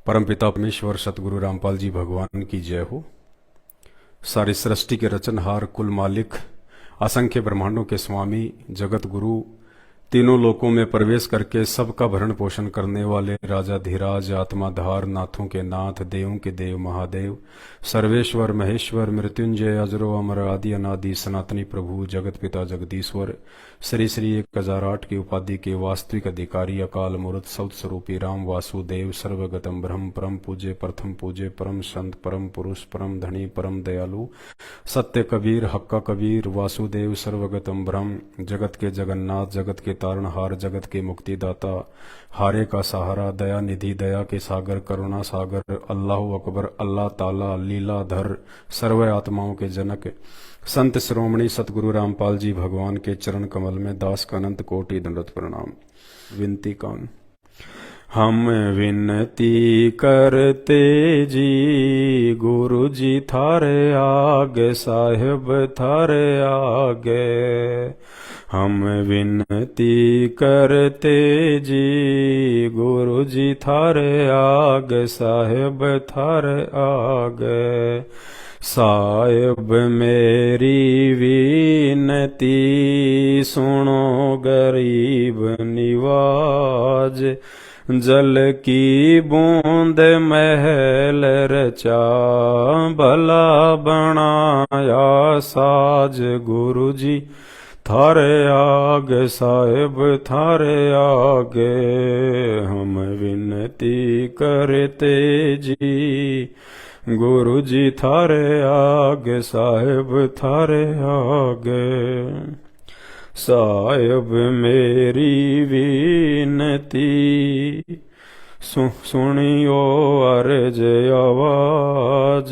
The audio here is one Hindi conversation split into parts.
परमपिता परमेश्वर सतगुरु रामपाल जी भगवान की जय हो। सारी सृष्टि के रचनहार, कुल मालिक, असंख्य ब्रह्मांडों के स्वामी, जगत गुरु, तीनों लोकों में प्रवेश करके सबका भरण पोषण करने वाले राजा धीराज, आत्माधार, नाथों के नाथ, देवों के देव महादेव, सर्वेश्वर महेश्वर, मृत्युंजय, अजरो अमर, आदि अनादि, सनातनी प्रभु, जगत पिता जगदीश्वर, श्री श्री 1008 की उपाधि के वास्तविक अधिकारी, अकाल मूर्त सौत स्वरूपी राम वासुदेव, सर्वगतम ब्रह्म, परम पूज्य, प्रथम पूज्य, परम संत, परम पुरुष, परम धनी, परम दयालु, सत्य कबीर, हक्का कबीर, वासुदेव, सर्वगतम ब्रह्म, जगत के जगन्नाथ, जगत के तारणहार, जगत के मुक्तिदाता, हारे का सहारा, दया निधि, दया के सागर, करुणा सागर, अल्लाह अकबर, अल्लाह ताला, लीलाधर, सर्व आत्माओं के जनक, संत श्रोमणी सतगुरु रामपाल जी भगवान के चरण कमल में दास का अनंत कोटि दंडवत प्रणाम। विनती कौन? हम विनती करते जी गुरु जी थारे आगे, साहिब थारे आगे। हम विनती करते जी गुरु जी थारे आगे, साहिब थारे आगे। साहिब मेरी विनती सुनो, गरीब निवाज, जल की बूंद महल रचा, भला बनाया साज। गुरु जी थारे आगे, साहिब थारे आगे। हम विनती करते जी गुरु जी थारे आगे, साहिब थारे आगे। साहिब मेरी विनती सुनियो अर्ज आवाज।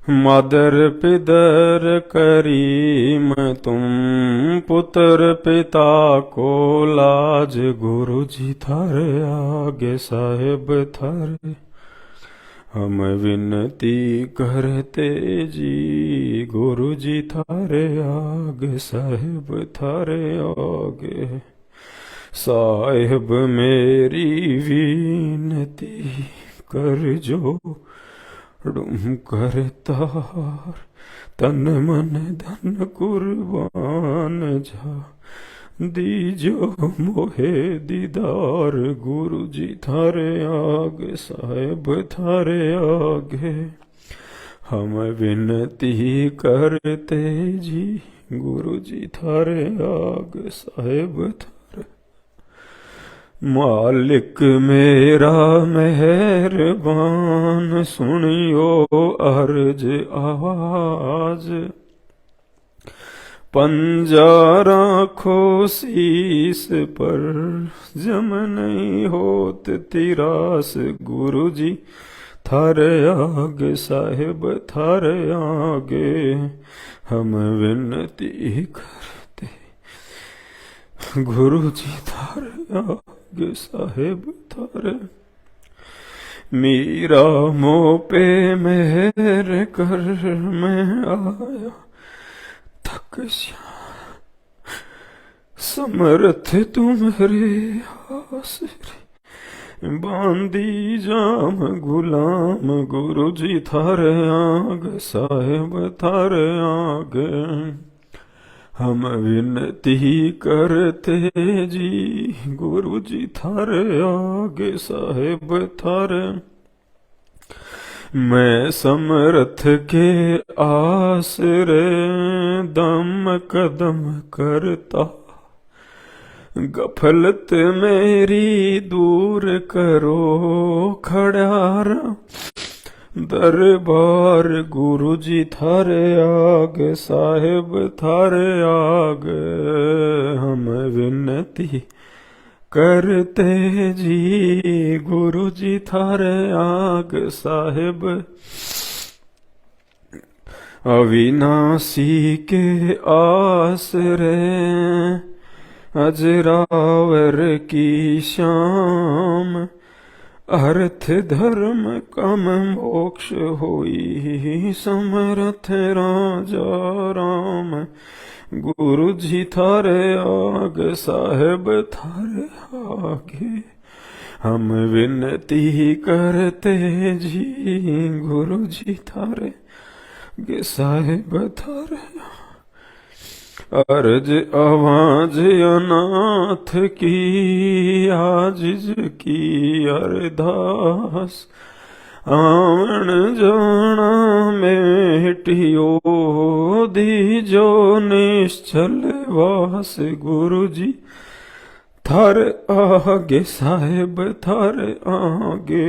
मदर पिदर करीम तुम, पुत्र पिता को लाज। गुरु जी थारे आगे, साहिब थारे। हम विनती करते जी गुरु जी थारे आगे, साहिब थारे आगे। साहिब मेरी विनती कर जो डूम करतार, तन मन धन कुर्बान जा। दीजो मोहे दीदार, गुरु जी थारे आगे, साहिब थारे आगे। हम विनती करते जी गुरु जी थारे आगे, साहिब थारे। मालिक मेरा मेहरबान, सुनियो अर्ज आवाज। पंजा राखो शीस पर, जम नहीं होत तिरास। गुरु जी थारे आगे, साहिब थारे आगे। हम विनती करते गुरु जी थारे आगे, साहिब थारे। मीरा मोह पे मेहर कर, मैं आया थक समर्थ तुम्हारे आसरे। बांधी जाम गुलाम, गुरु जी थारे आगे, साहिब थारे आगे। हम विनती करते जी गुरु जी थारे आगे, साहिब थारे। मैं समर्थ के आसरे दम कदम करता, गफलत मेरी दूर करो खड़ारा। दरबार गुरु जी थारे आगे, साहिब थारे आगे। हम विनती करते जी गुरु जी थारे आगे, साहिब। अविनाशी के आसरे अजरावर की शाम, अर्थ धर्म कम मोक्ष होई, समर्थ राजा राम। गुरु जी थारे आगे साहेब थारे आगे हम विनती करते जी। गुरु जी थारे गे साहेब थारे अर्ज आवाज अनाथ की आजिज की अरदास आवन जाना मेटियो दीजो निश्चल वास। गुरु जी थार आगे साहेब थार आगे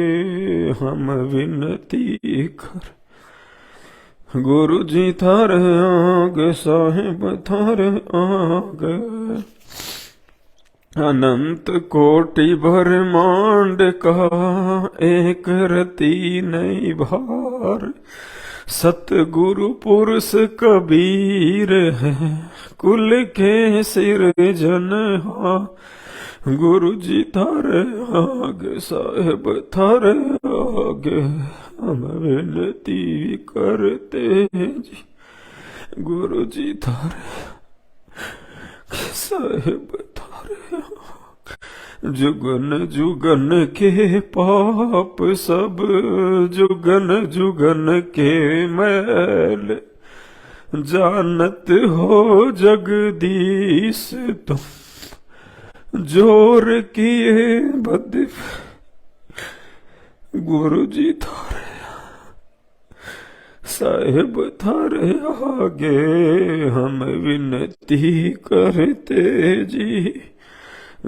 हम विनती कर। गुरु जी थार आगे साहेब थार आगे अनंत कोटि ब्रह्मांड का एक रति नहीं भार। सतगुरु पुरुष कबीर है कुल के सिर जनहा। गुरु जी थारे आगे साहेब थारे आगे हम विनती करते जी। गुरु जी थारे साहेब थारे जुगन जुगन के पाप सब जुगन जुगन के मैल जानत हो जगदीश तुम जोर किए बद। गुरु जी थारे साहेब थारे आगे हम विनती करते जी।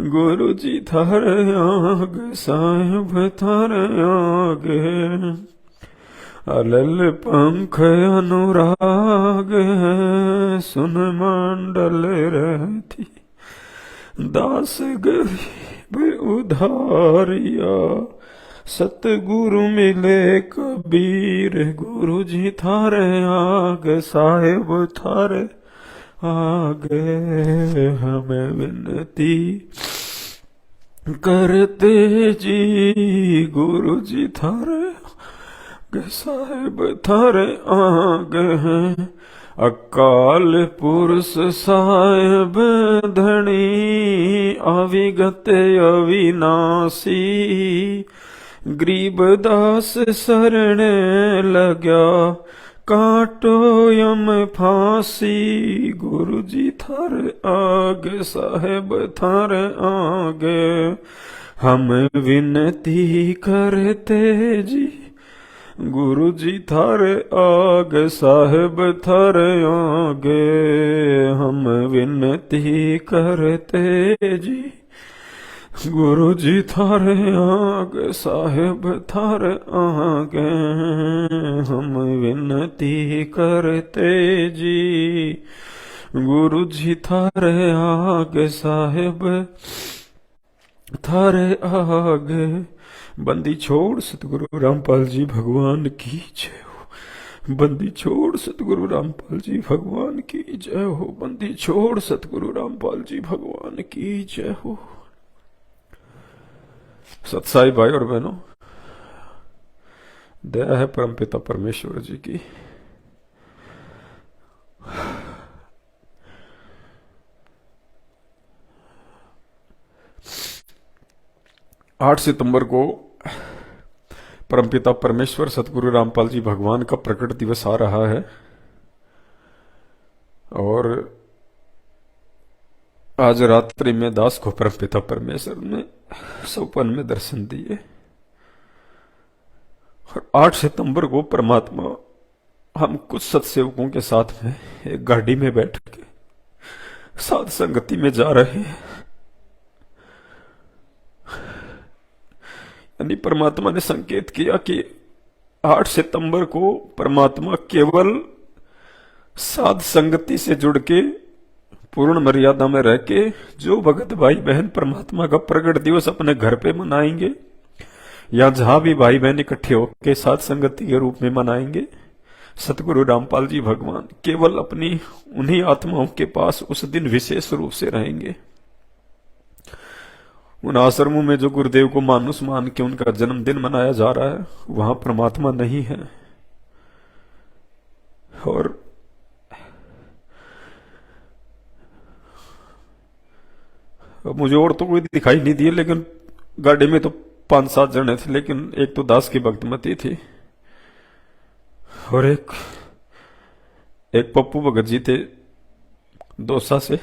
गुरु जी थारे आगे साहेब थारे आगे अलल पंख अनुराग सुन मंडल रहती दास गरीब उधारिया। सतगुरु मिले कबीर गुरु जी थारे आगे साहेब थारे आगे हमें विनती करते जी। गुरु जी थारे आगे साहेब थारे आगे हैं अकाल पुरुष साहेब धनी अविगत अविनाशी। गरीबदास शरण लग्या काटो यम फांसी। गुरु जी थारे आगे साहेब थारे आगे हम विनती करते जी। गुरु जी थारे आगे साहेब थारे आगे हम विनती करते जी। गुरु जी थारे आगे साहेब थारे आगे हम विनती करते जी। गुरु जी थारे आगे साहेब थारे आगे। बंदी छोड़ सतगुरु रामपाल जी भगवान की जय हो। बंदी छोड़ सतगुरु रामपाल जी भगवान की जय हो। बंदी छोड़ सतगुरु रामपाल जी भगवान की जय हो। सत्साई भाई और बहनों, दया है परमपिता परमेश्वर जी की। आठ सितंबर को परमपिता परमेश्वर सतगुरु रामपाल जी भगवान का प्रकट दिवस आ रहा है और आज रात्रि में दास को परमपिता परमेश्वर ने सपन में दर्शन दिए। और 8 सितंबर को परमात्मा हम कुछ सत्सेवकों के साथ में एक गाड़ी में बैठ के साध संगति में जा रहे हैं। यानी परमात्मा ने संकेत किया कि 8 सितंबर को परमात्मा केवल साध संगति से जुड़ के पूर्ण मर्यादा में रह के जो भगत भाई बहन परमात्मा का प्रकट दिवस अपने घर पे मनाएंगे या जहां भी भाई बहन इकट्ठे होकर साध संगति के रूप में मनाएंगे, सतगुरु रामपाल जी भगवान केवल अपनी उन्हीं आत्माओं के पास उस दिन विशेष रूप से रहेंगे। उन आश्रमों में जो गुरुदेव को मानुस मान के उनका जन्मदिन मनाया जा रहा है वहां परमात्मा नहीं है। और मुझे और तो कोई दिखाई नहीं दिए, लेकिन गाड़ी में तो 5-7 जने थे, लेकिन एक तो दास की भक्तमती थी और एक एक पप्पू भगत जी थे दौसा से।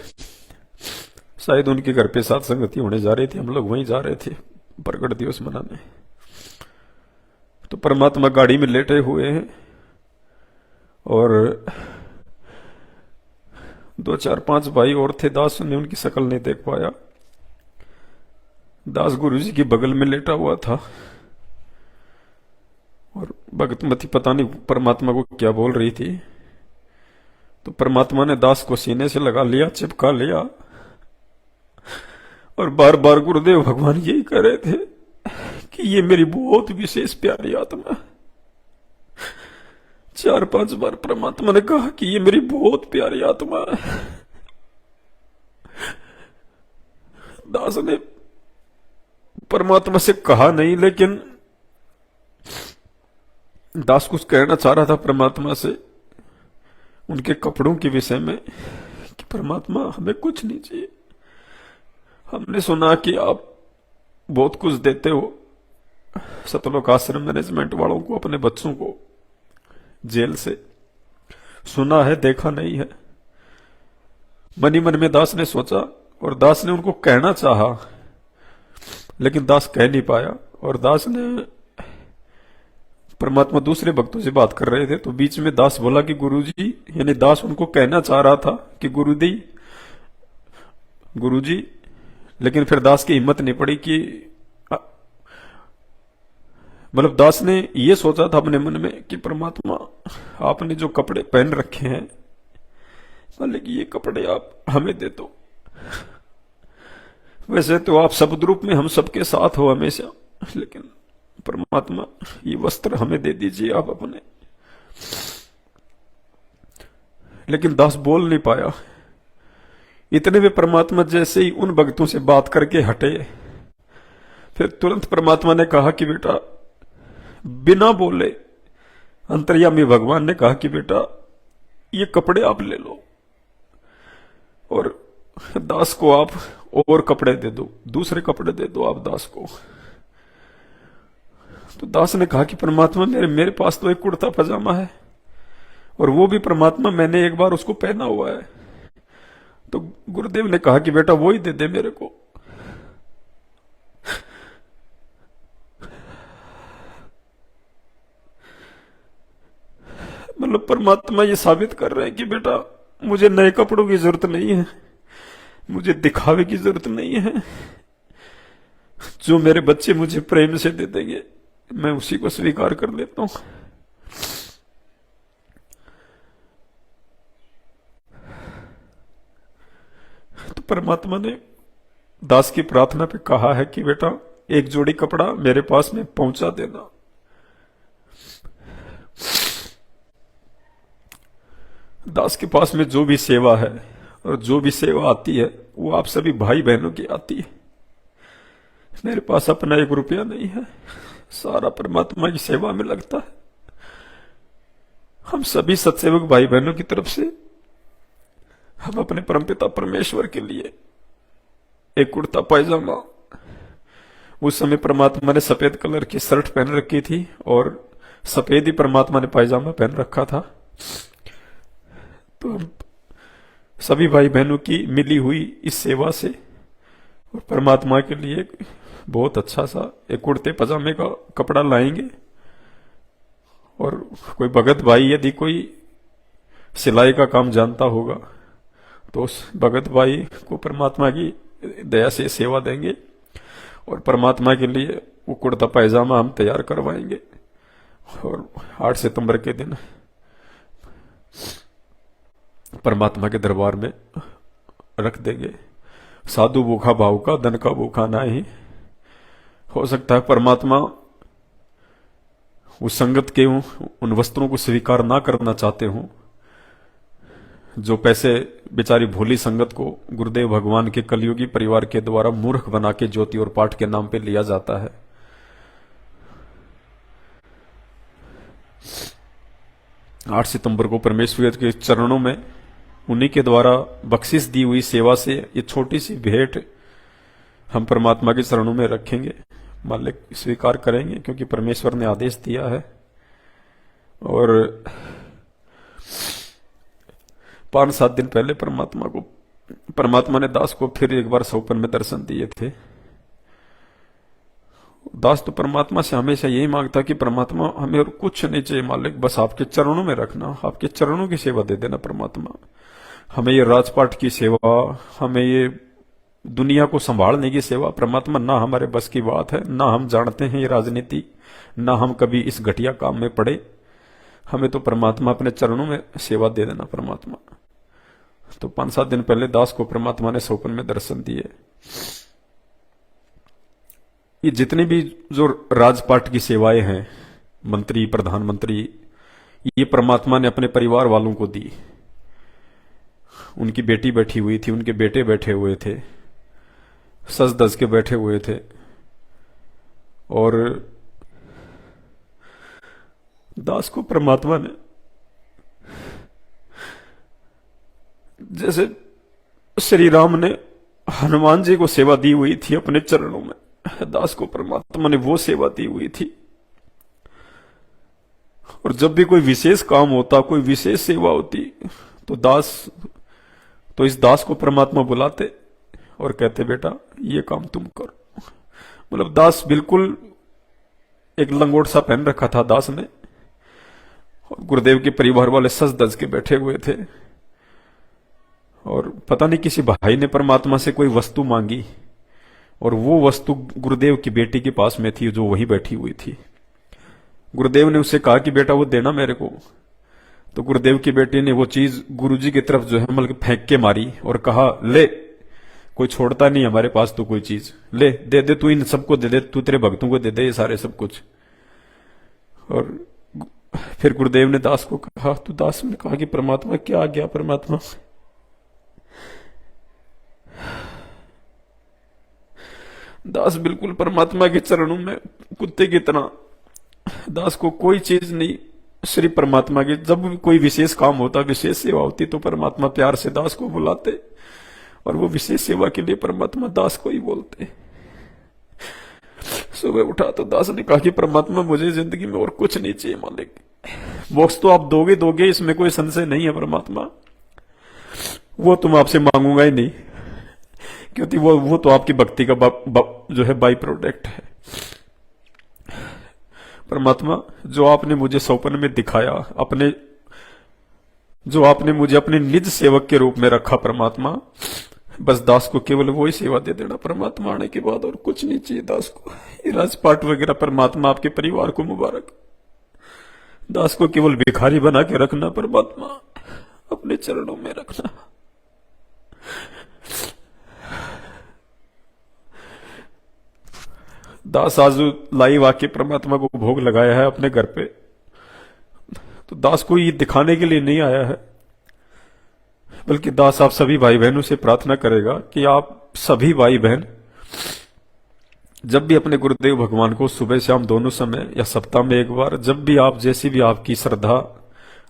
शायद उनके घर पे साथ संगति होने जा रही थी, हम लोग वहीं जा रहे थे प्रकट दिवस मनाने। तो परमात्मा गाड़ी में लेटे हुए हैं और 2-4-5 भाई और थे। दास ने उनकी शक्ल नहीं देख पाया। दास गुरु जी के बगल में लेटा हुआ था और भगतमती पता नहीं परमात्मा को क्या बोल रही थी। तो परमात्मा ने दास को सीने से लगा लिया, चिपका लिया और बार बार गुरुदेव भगवान यही कह रहे थे कि ये मेरी बहुत विशेष प्यारी आत्मा। 4-5 बार परमात्मा ने कहा कि ये मेरी बहुत प्यारी आत्मा है। दास ने परमात्मा से कहा नहीं, लेकिन दास कुछ कहना चाह रहा था परमात्मा से उनके कपड़ों के विषय में कि परमात्मा हमें कुछ नहीं चाहिए। हमने सुना कि आप बहुत कुछ देते हो सतलोक आश्रम मैनेजमेंट वालों को, अपने बच्चों को जेल से। सुना है, देखा नहीं है। मन ही मन में दास ने सोचा और दास ने उनको कहना चाहा, लेकिन दास कह नहीं पाया। और दास ने परमात्मा दूसरे भक्तों से बात कर रहे थे, तो बीच में दास बोला कि गुरुजी, यानी दास उनको कहना चाह रहा था कि गुरुजी, लेकिन फिर दास की हिम्मत नहीं पड़ी कि मतलब दास ने ये सोचा था अपने मन में कि परमात्मा आपने जो कपड़े पहन रखे हैं, मतलब कि ये कपड़े आप हमें दे दो। वैसे तो आप शब्द रूप में हम सबके साथ हो हमेशा, लेकिन परमात्मा ये वस्त्र हमें दे दीजिए आप अपने। लेकिन दास बोल नहीं पाया। इतने में परमात्मा जैसे ही उन भक्तों से बात करके हटे, फिर तुरंत परमात्मा ने कहा कि बेटा, बिना बोले अंतर्यामी भगवान ने कहा कि बेटा ये कपड़े आप ले लो और दास को आप और कपड़े दे दो, दूसरे कपड़े दे दो आप दास को। तो दास ने कहा कि परमात्मा मेरे पास तो एक कुर्ता पजामा है और वो भी परमात्मा मैंने एक बार उसको पहना हुआ है। तो गुरुदेव ने कहा कि बेटा वो ही दे दे मेरे को। मतलब परमात्मा ये साबित कर रहे हैं कि बेटा मुझे नए कपड़ों की जरूरत नहीं है, मुझे दिखावे की जरूरत नहीं है। जो मेरे बच्चे मुझे प्रेम से दे देंगे मैं उसी को स्वीकार कर लेता हूं। तो परमात्मा ने दास की प्रार्थना पे कहा है कि बेटा एक जोड़ी कपड़ा मेरे पास में पहुंचा देना। दास के पास में जो भी सेवा है और जो भी सेवा आती है वो आप सभी भाई बहनों की आती है। मेरे पास अपना 1 रुपया नहीं है, सारा परमात्मा की सेवा में लगता है। हम सभी सत्सेवक भाई बहनों की तरफ से हम अपने परमपिता परमेश्वर के लिए एक कुर्ता पायजामा, उस समय परमात्मा ने सफेद कलर की शर्ट पहन रखी थी और सफेद ही परमात्मा ने पायजामा पहन रखा था। तो हम सभी भाई बहनों की मिली हुई इस सेवा से और परमात्मा के लिए बहुत अच्छा सा एक कुर्ते पजामे का कपड़ा लाएंगे। और कोई भगत भाई यदि कोई सिलाई का काम जानता होगा तो उस भगत भाई को परमात्मा की दया से सेवा देंगे और परमात्मा के लिए वो कुर्ता पैजामा हम तैयार करवाएंगे। और 8 सितंबर के दिन परमात्मा के दरबार में रख देंगे। साधु भूखा भाव का, धन का भूखा ना ही। हो सकता है परमात्मा उस संगत के उन वस्त्रों को स्वीकार ना करना चाहते हों जो पैसे बेचारी भोली संगत को गुरुदेव भगवान के कलयुगी परिवार के द्वारा मूर्ख बना के ज्योति और पाठ के नाम पे लिया जाता है। 8 सितंबर को परमेश्वर के चरणों में उन्हीं के द्वारा बख्शिश दी हुई सेवा से ये छोटी सी भेंट हम परमात्मा के चरणों में रखेंगे, मालिक स्वीकार करेंगे, क्योंकि परमेश्वर ने आदेश दिया है। और 5-7 दिन पहले परमात्मा ने दास को फिर एक बार सौपन में दर्शन दिए थे। दास तो परमात्मा से हमेशा यही मांगता कि परमात्मा हमें और कुछ नहीं चाहिए मालिक, बस आपके चरणों में रखना, आपके चरणों की सेवा दे देना परमात्मा। हमें ये राजपाट की सेवा, हमें ये दुनिया को संभालने की सेवा परमात्मा ना हमारे बस की बात है, ना हम जानते हैं ये राजनीति, ना हम कभी इस घटिया काम में पड़े। हमें तो परमात्मा अपने चरणों में सेवा दे देना परमात्मा। तो 5-7 दिन पहले दास को परमात्मा ने सौपन में दर्शन दिए। ये जितनी भी जो राजपाट की सेवाएं हैं, मंत्री, प्रधानमंत्री, ये परमात्मा ने अपने परिवार वालों को दी। उनकी बेटी बैठी हुई थी, उनके बेटे बैठे हुए थे, सज धज के बैठे हुए थे। और दास को परमात्मा ने, जैसे श्री राम ने हनुमान जी को सेवा दी हुई थी अपने चरणों में, दास को परमात्मा ने वो सेवा दी हुई थी। और जब भी कोई विशेष काम होता, कोई विशेष सेवा होती, तो इस दास को परमात्मा बुलाते और कहते बेटा ये काम तुम करो। मतलब दास बिल्कुल एक लंगोट सा पहन रखा था दास ने, और गुरुदेव के परिवार वाले सज धज के बैठे हुए थे। और पता नहीं किसी भाई ने परमात्मा से कोई वस्तु मांगी, और वो वस्तु गुरुदेव की बेटी के पास में थी, जो वही बैठी हुई थी। गुरुदेव ने उससे कहा कि बेटा वो देना मेरे को। तो गुरुदेव की बेटी ने वो चीज गुरुजी की तरफ जो है मतलब फेंक के मारी और कहा ले, कोई छोड़ता नहीं हमारे पास तो कोई चीज, ले दे दे, तू इन सबको दे दे, तू तेरे भक्तों को दे दे ये सारे सब कुछ। और फिर गुरुदेव ने दास को कहा, तो दास ने कहा कि परमात्मा क्या आ गया परमात्मा। दास बिल्कुल परमात्मा के चरणों में कुत्ते की तरह, दास को कोई चीज नहीं, श्री परमात्मा के जब भी कोई विशेष काम होता, विशेष सेवा होती, तो परमात्मा प्यार से दास को बुलाते, और वो विशेष सेवा के लिए परमात्मा दास को ही बोलते। सुबह उठा तो दास ने कहा कि परमात्मा मुझे जिंदगी में और कुछ नहीं चाहिए मालिक, मोक्ष तो आप दोगे, इसमें कोई संशय नहीं है परमात्मा, वो तुम आपसे मांगूंगा ही नहीं, क्योंकि वो तो आपकी भक्ति का जो है बाई प्रोडक्ट है। परमात्मा जो आपने मुझे सौपन में दिखाया, जो आपने मुझे अपने निज सेवक के रूप में रखा परमात्मा, बस दास को केवल वही सेवा दे देना परमात्मा, आने के बाद और कुछ नहीं चाहिए दास को। ये राजपाट वगैरह परमात्मा आपके परिवार को मुबारक, दास को केवल भिखारी बना के रखना परमात्मा, अपने चरणों में रखना। दास आज लाइव आके परमात्मा को भोग लगाया है अपने घर पे, तो दास को ये दिखाने के लिए नहीं आया है, बल्कि दास आप सभी भाई बहनों से प्रार्थना करेगा कि आप सभी भाई बहन जब भी अपने गुरुदेव भगवान को सुबह शाम दोनों समय या सप्ताह में एक बार, जब भी आप, जैसी भी आपकी श्रद्धा,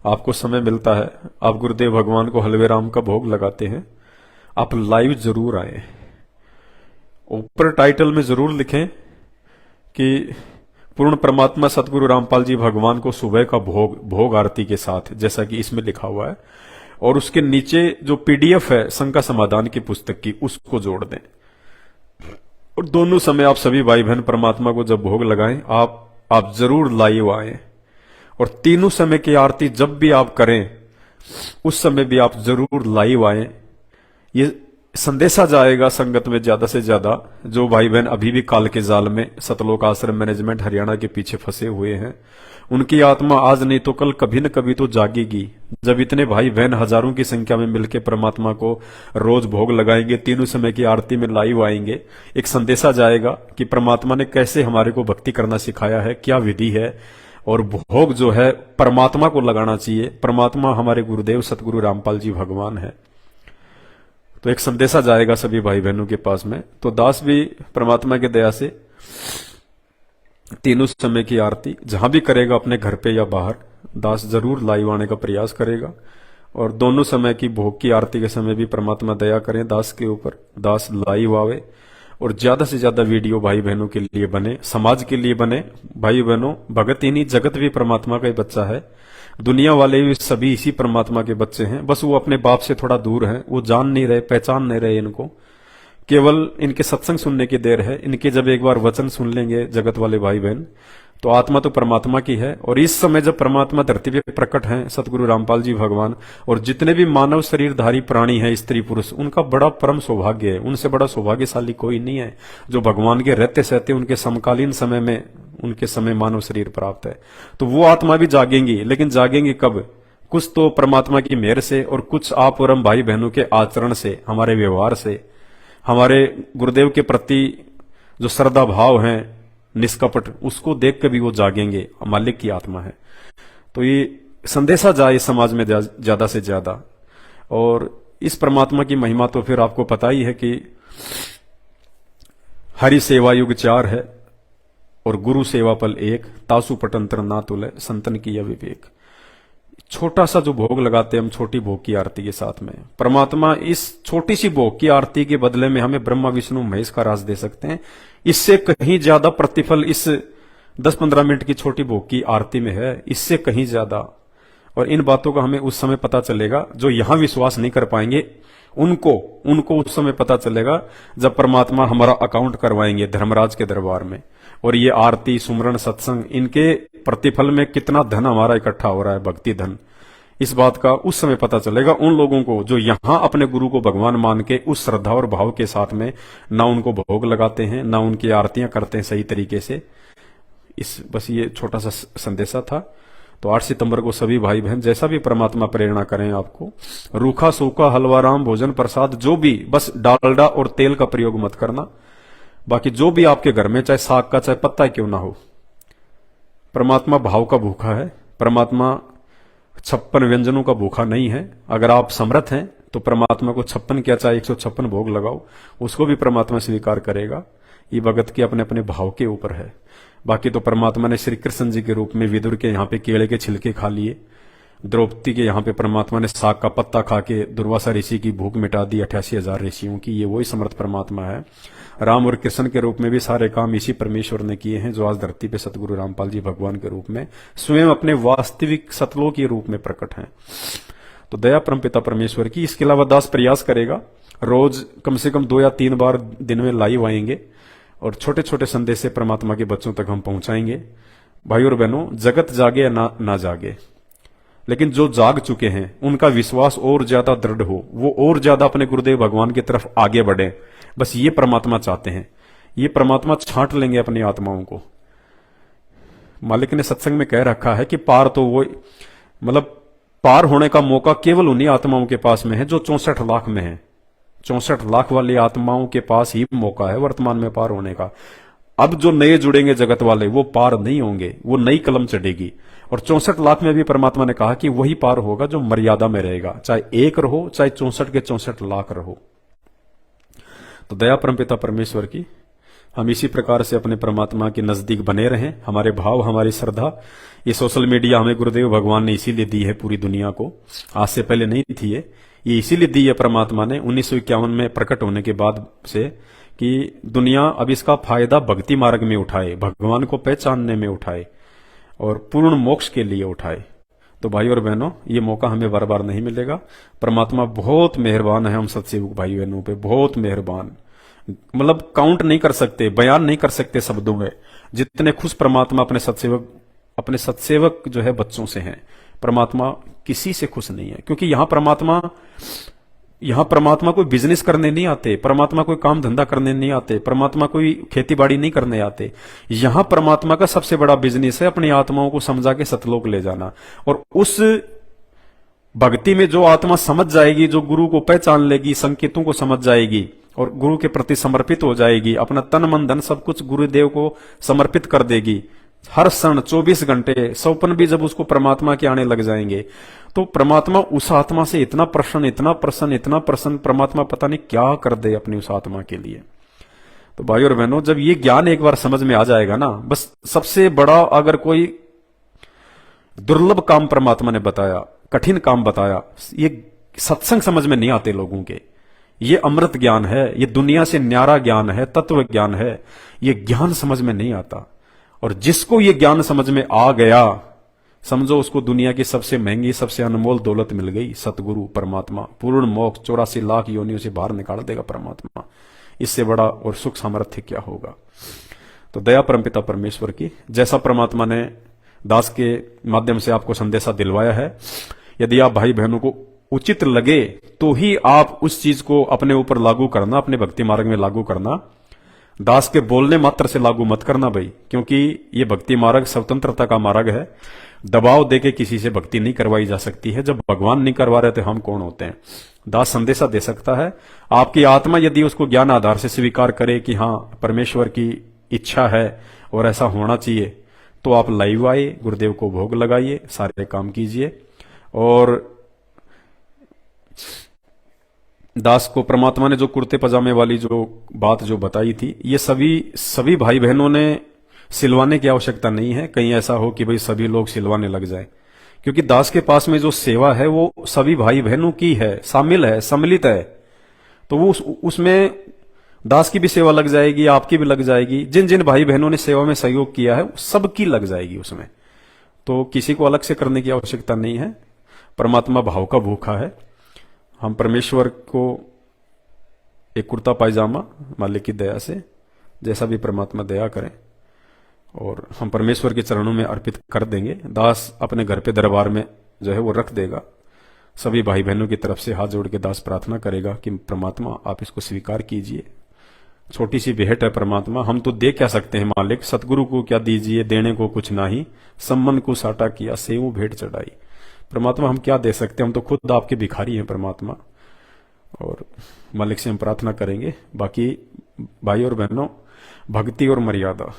आपको समय मिलता है, आप गुरुदेव भगवान को हलवे राम का भोग लगाते हैं, आप लाइव जरूर आए। ऊपर टाइटल में जरूर लिखें कि पूर्ण परमात्मा सतगुरु रामपाल जी भगवान को सुबह का भोग आरती के साथ, जैसा कि इसमें लिखा हुआ है, और उसके नीचे जो पीडीएफ है शंका समाधान की पुस्तक की, उसको जोड़ दें। और दोनों समय आप सभी भाई बहन परमात्मा को जब भोग लगाएं, आप जरूर लाइव आए। और तीनों समय की आरती जब भी आप करें, उस समय भी आप जरूर लाइव आए। ये संदेशा जाएगा संगत में ज्यादा से ज्यादा, जो भाई बहन अभी भी काल के जाल में सतलोक आश्रम मैनेजमेंट हरियाणा के पीछे फंसे हुए हैं, उनकी आत्मा आज नहीं तो कल कभी न कभी तो जागेगी। जब इतने भाई बहन हजारों की संख्या में मिलकर परमात्मा को रोज भोग लगाएंगे, तीनों समय की आरती में लाइव आएंगे, एक संदेशा जाएगा कि परमात्मा ने कैसे हमारे को भक्ति करना सिखाया है, क्या विधि है, और भोग जो है परमात्मा को लगाना चाहिए। परमात्मा हमारे गुरुदेव सतगुरु रामपाल जी भगवान है। तो एक संदेशा जाएगा सभी भाई बहनों के पास में। तो दास भी परमात्मा की दया से तीनों समय की आरती जहां भी करेगा, अपने घर पे या बाहर, दास जरूर लाइव आने का प्रयास करेगा। और दोनों समय की भोग की आरती के समय भी परमात्मा दया करें दास के ऊपर, दास लाइव आवे। और ज्यादा से ज्यादा वीडियो भाई बहनों के लिए बने, समाज के लिए बने। भाई बहनों, भगत ही नहीं जगत भी परमात्मा का ही बच्चा है, दुनिया वाले भी सभी इसी परमात्मा के बच्चे हैं। बस वो अपने बाप से थोड़ा दूर हैं, वो जान नहीं रहे, पहचान नहीं रहे इनको। केवल इनके सत्संग सुनने की देर है। इनके जब एक बार वचन सुन लेंगे जगत वाले भाई बहन, तो आत्मा तो परमात्मा की है। और इस समय जब परमात्मा धरती पे प्रकट हैं, सतगुरु रामपाल जी भगवान, और जितने भी मानव शरीरधारी प्राणी हैं, स्त्री पुरुष, उनका बड़ा परम सौभाग्य है। उनसे बड़ा सौभाग्यशाली कोई नहीं है जो भगवान के रहते सहते उनके समकालीन समय में उनके समय मानव शरीर प्राप्त है। तो वो आत्मा भी जागेंगी, लेकिन जागेंगी कब? कुछ तो परमात्मा की मेहर से, और कुछ आप और हम भाई बहनों के आचरण से, हमारे व्यवहार से, हमारे गुरुदेव के प्रति जो श्रद्धा भाव है निष्कपट, उसको देख के भी वो जागेंगे, मालिक की आत्मा है। तो ये संदेशा जाए समाज में ज्यादा से ज्यादा। और इस परमात्मा की महिमा तो फिर आपको पता ही है कि हरि सेवा युग 4 है और गुरु सेवा पल 1, तासु पटंतर ना तुले संतन की यह विवेक। छोटा सा जो भोग लगाते हैं हम छोटी भोग की आरती के साथ में, परमात्मा इस छोटी सी भोग की आरती के बदले में हमें ब्रह्मा विष्णु महेश का रास दे सकते हैं। इससे कहीं ज्यादा प्रतिफल इस 10-15 मिनट की छोटी भोग की आरती में है, इससे कहीं ज्यादा। और इन बातों का हमें उस समय पता चलेगा, जो यहां विश्वास नहीं कर पाएंगे उनको उस समय पता चलेगा जब परमात्मा हमारा अकाउंट करवाएंगे धर्मराज के दरबार में। और ये आरती, सुमरण, सत्संग, इनके प्रतिफल में कितना धन हमारा इकट्ठा हो रहा है, भक्ति धन, इस बात का उस समय पता चलेगा उन लोगों को जो यहां अपने गुरु को भगवान मान के उस श्रद्धा और भाव के साथ में ना उनको भोग लगाते हैं, ना उनकी आरतियां करते हैं सही तरीके से। बस ये छोटा सा संदेशा था। तो 8 सितंबर को सभी भाई बहन, जैसा भी परमात्मा प्रेरणा करें आपको, रूखा सूखा हलवा राम भोजन प्रसाद जो भी, बस डालडा और तेल का प्रयोग मत करना। बाकी जो भी आपके घर में, चाहे साग का चाहे पत्ता क्यों ना हो, परमात्मा भाव का भूखा है। परमात्मा 56 व्यंजनों का भूखा नहीं है। अगर आप समर्थ हैं तो परमात्मा को 56 क्या चाहे 156 भोग लगाओ, उसको भी परमात्मा स्वीकार करेगा। ये भगत के अपने अपने भाव के ऊपर है। बाकी तो परमात्मा ने श्री कृष्ण जी के रूप में विदुर के यहाँ पे केले के छिलके खा लिए, द्रौपदी के यहाँ पे परमात्मा ने साग का पत्ता खा के दुर्वासा ऋषि की भूख मिटा दी, 88,000 ऋषियों की। ये वही समर्थ परमात्मा है। राम और कृष्ण के रूप में भी सारे काम इसी परमेश्वर ने किए हैं, जो आज धरती पे सतगुरु रामपाल जी भगवान के रूप में स्वयं अपने वास्तविक सतलोक के रूप में प्रकट हैं। तो दया परमपिता परमेश्वर की। इसके अलावा दास प्रयास करेगा, रोज कम से कम 2 या 3 बार दिन में लाइव आएंगे और छोटे छोटे संदेश से परमात्मा के बच्चों तक हम पहुंचाएंगे। भाई और बहनों, जगत जागे या ना जागे, लेकिन जो जाग चुके हैं उनका विश्वास और ज्यादा दृढ़ हो, वो और ज्यादा अपने गुरुदेव भगवान की तरफ आगे बढ़े। बस ये परमात्मा चाहते हैं। ये परमात्मा छांट लेंगे अपनी आत्माओं को। मालिक ने सत्संग में कह रखा है कि पार तो वो, मतलब पार होने का मौका केवल उन्हीं आत्माओं के पास में है जो 64 लाख में है। 64 लाख वाली आत्माओं के पास ही मौका है वर्तमान में पार होने का। अब जो नए जुड़ेंगे जगत वाले, वो पार नहीं होंगे, वो नई कलम चढ़ेगी। और 64 लाख में भी परमात्मा ने कहा कि वही पार होगा जो मर्यादा में रहेगा, चाहे 1 रहो चाहे 64 के 64 लाख रहो। तो दया परमपिता परमेश्वर की, हम इसी प्रकार से अपने परमात्मा के नजदीक बने रहें। हमारे भाव, हमारी श्रद्धा, ये सोशल मीडिया हमें गुरुदेव भगवान ने इसीलिए दी है पूरी दुनिया को, आज से पहले नहीं थी। ये इसीलिए दी है परमात्मा ने 1951 में प्रकट होने के बाद से, कि दुनिया अब इसका फायदा भक्ति मार्ग में उठाए, भगवान को पहचानने में उठाए और पूर्ण मोक्ष के लिए उठाए। तो भाई और बहनों, ये मौका हमें बार बार नहीं मिलेगा। परमात्मा बहुत मेहरबान है हम सत्सेवक भाई बहनों पे, बहुत मेहरबान। मतलब काउंट नहीं कर सकते, बयान नहीं कर सकते शब्दों में, जितने खुश परमात्मा अपने सत्सेवक जो है बच्चों से हैं। परमात्मा किसी से खुश नहीं है, क्योंकि यहां परमात्मा कोई बिजनेस करने नहीं आते, परमात्मा कोई काम धंधा करने नहीं आते, परमात्मा कोई खेती बाड़ी नहीं करने आते। यहां परमात्मा का सबसे बड़ा बिजनेस है अपनी आत्माओं को समझा के सतलोक ले जाना। और उस भक्ति में जो आत्मा समझ जाएगी, जो गुरु को पहचान लेगी, संकेतों को समझ जाएगी और गुरु के प्रति समर्पित हो जाएगी, अपना तन मन धन सब कुछ गुरुदेव को समर्पित कर देगी, हर क्षण 24 घंटे सौपन भी जब उसको परमात्मा के आने लग जाएंगे, तो परमात्मा उस आत्मा से इतना प्रसन्न परमात्मा पता नहीं क्या कर दे अपनी उस आत्मा के लिए। तो भाई और बहनों, जब ये ज्ञान एक बार समझ में आ जाएगा ना, बस सबसे बड़ा अगर कोई दुर्लभ काम परमात्मा ने बताया, कठिन काम बताया, ये सत्संग समझ में नहीं आते लोगों के, ये अमृत ज्ञान है, ये दुनिया से न्यारा ज्ञान है, तत्व ज्ञान है। ये ज्ञान समझ में नहीं आता, और जिसको ये ज्ञान समझ में आ गया, समझो उसको दुनिया की सबसे महंगी, सबसे अनमोल दौलत मिल गई, सतगुरु परमात्मा। पूर्ण मोक्ष 84 लाख योनियों से बाहर निकाल देगा परमात्मा। इससे बड़ा और सुख सामर्थ्य क्या होगा। तो दया परमपिता परमेश्वर की, जैसा परमात्मा ने दास के माध्यम से आपको संदेशा दिलवाया है, यदि आप भाई बहनों को उचित लगे तो ही आप उस चीज को अपने ऊपर लागू करना, अपने भक्ति मार्ग में लागू करना। दास के बोलने मात्र से लागू मत करना भाई, क्योंकि ये भक्ति मार्ग स्वतंत्रता का मार्ग है। दबाव देके किसी से भक्ति नहीं करवाई जा सकती है। जब भगवान नहीं करवा रहे तो हम कौन होते हैं। दास संदेशा दे सकता है। आपकी आत्मा यदि उसको ज्ञान आधार से स्वीकार करे कि हाँ परमेश्वर की इच्छा है और ऐसा होना चाहिए, तो आप लाइव आए, गुरुदेव को भोग लगाइए, सारे काम कीजिए। और दास को परमात्मा ने जो कुर्ते पजामे वाली जो बात जो बताई थी, ये सभी भाई बहनों ने सिलवाने की आवश्यकता नहीं है। कहीं ऐसा हो कि भाई सभी लोग सिलवाने लग जाए, क्योंकि दास के पास में जो सेवा है वो सभी भाई बहनों की है, शामिल है, सम्मिलित है। तो वो उसमें दास की भी सेवा लग जाएगी, आपकी भी लग जाएगी। जिन जिन भाई बहनों ने सेवा में सहयोग किया है सबकी लग जाएगी उसमें। तो किसी को अलग से करने की आवश्यकता नहीं है। परमात्मा भाव का भूखा है। हम परमेश्वर को एक कुर्ता पायजामा मालिक की दया से, जैसा भी परमात्मा दया करें, और हम परमेश्वर के चरणों में अर्पित कर देंगे। दास अपने घर पे दरबार में जो है वो रख देगा। सभी भाई बहनों की तरफ से हाथ जोड़ के दास प्रार्थना करेगा कि परमात्मा आप इसको स्वीकार कीजिए। छोटी सी भेंट है परमात्मा, हम तो दे क्या सकते हैं मालिक। सतगुरु को क्या दीजिए, देने को कुछ नहीं। सम्मन को साटा किया, सेऊ भेंट चढ़ाई। परमात्मा हम क्या दे सकते हैं, हम तो खुद आपके भिखारी हैं परमात्मा। और मालिक से हम प्रार्थना करेंगे। बाकी भाई और बहनों, भक्ति और मर्यादा,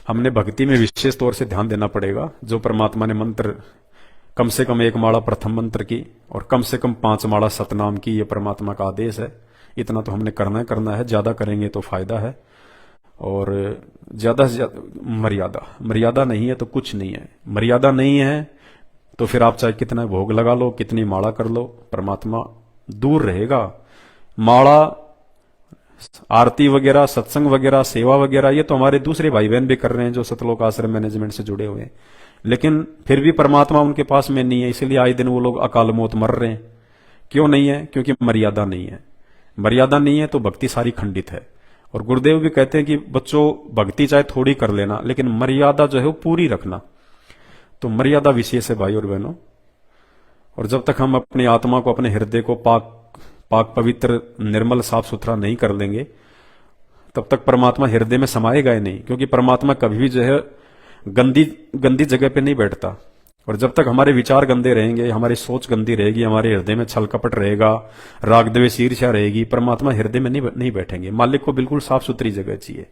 हमने भक्ति में विशेष तौर से ध्यान देना पड़ेगा। जो परमात्मा ने मंत्र कम से कम 1 माला प्रथम मंत्र की और कम से कम 5 माला सतनाम की, ये परमात्मा का आदेश है। इतना तो हमने करना है। ज्यादा करेंगे तो फायदा है। और ज्यादा से ज्यादा मर्यादा नहीं है तो कुछ नहीं है। मर्यादा नहीं है तो फिर आप चाहे कितना भोग लगा लो, कितनी माला कर लो, परमात्मा दूर रहेगा। माला, आरती वगैरह, सत्संग वगैरह, सेवा वगैरह, ये तो हमारे दूसरे भाई बहन भी कर रहे हैं जो सतलोक आश्रम मैनेजमेंट से जुड़े हुए हैं। लेकिन फिर भी परमात्मा उनके पास में नहीं है, इसलिए आए दिन वो लोग अकाल मौत मर रहे हैं। क्यों नहीं है? क्योंकि मर्यादा नहीं है। मर्यादा नहीं है तो भक्ति सारी खंडित है। और गुरुदेव भी कहते हैं कि बच्चों भक्ति चाहे थोड़ी कर लेना, लेकिन मर्यादा जो है वो पूरी रखना। तो मर्यादा विशेष है भाई और बहनों। और जब तक हम अपनी आत्मा को, अपने हृदय को पाक पवित्र, निर्मल, साफ सुथरा नहीं कर लेंगे, तब तक परमात्मा हृदय में समाएगा ही नहीं। क्योंकि परमात्मा कभी भी जो है गंदी जगह पे नहीं बैठता। और जब तक हमारे विचार गंदे रहेंगे, हमारी सोच गंदी रहेगी, हमारे हृदय में छल कपट रहेगा, राग द्वेष ईर्ष्या रहेगी, परमात्मा हृदय में नहीं बैठेंगे। मालिक को बिल्कुल साफ सुथरी जगह चाहिए।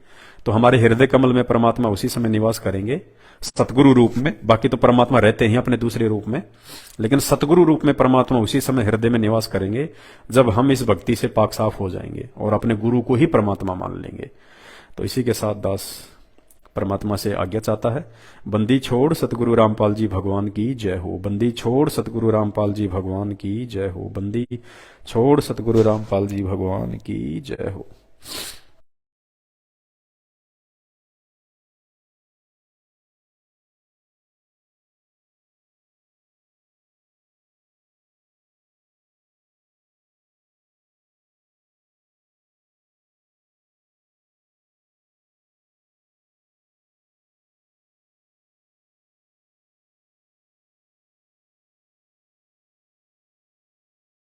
तो हमारे हृदय कमल में परमात्मा उसी समय निवास करेंगे, सतगुरु रूप में। बाकी तो परमात्मा रहते हैं अपने दूसरे रूप में, लेकिन सतगुरु रूप में परमात्मा उसी समय हृदय में निवास करेंगे जब हम इस भक्ति से पाक साफ हो जाएंगे और अपने गुरु को ही परमात्मा मान लेंगे। तो इसी के साथ दास परमात्मा से आज्ञा चाहता है। बंदी छोड़ सतगुरु रामपाल जी भगवान की जय हो। बंदी छोड़ सतगुरु रामपाल जी भगवान की जय हो। बंदी छोड़ सतगुरु रामपाल जी भगवान की जय हो।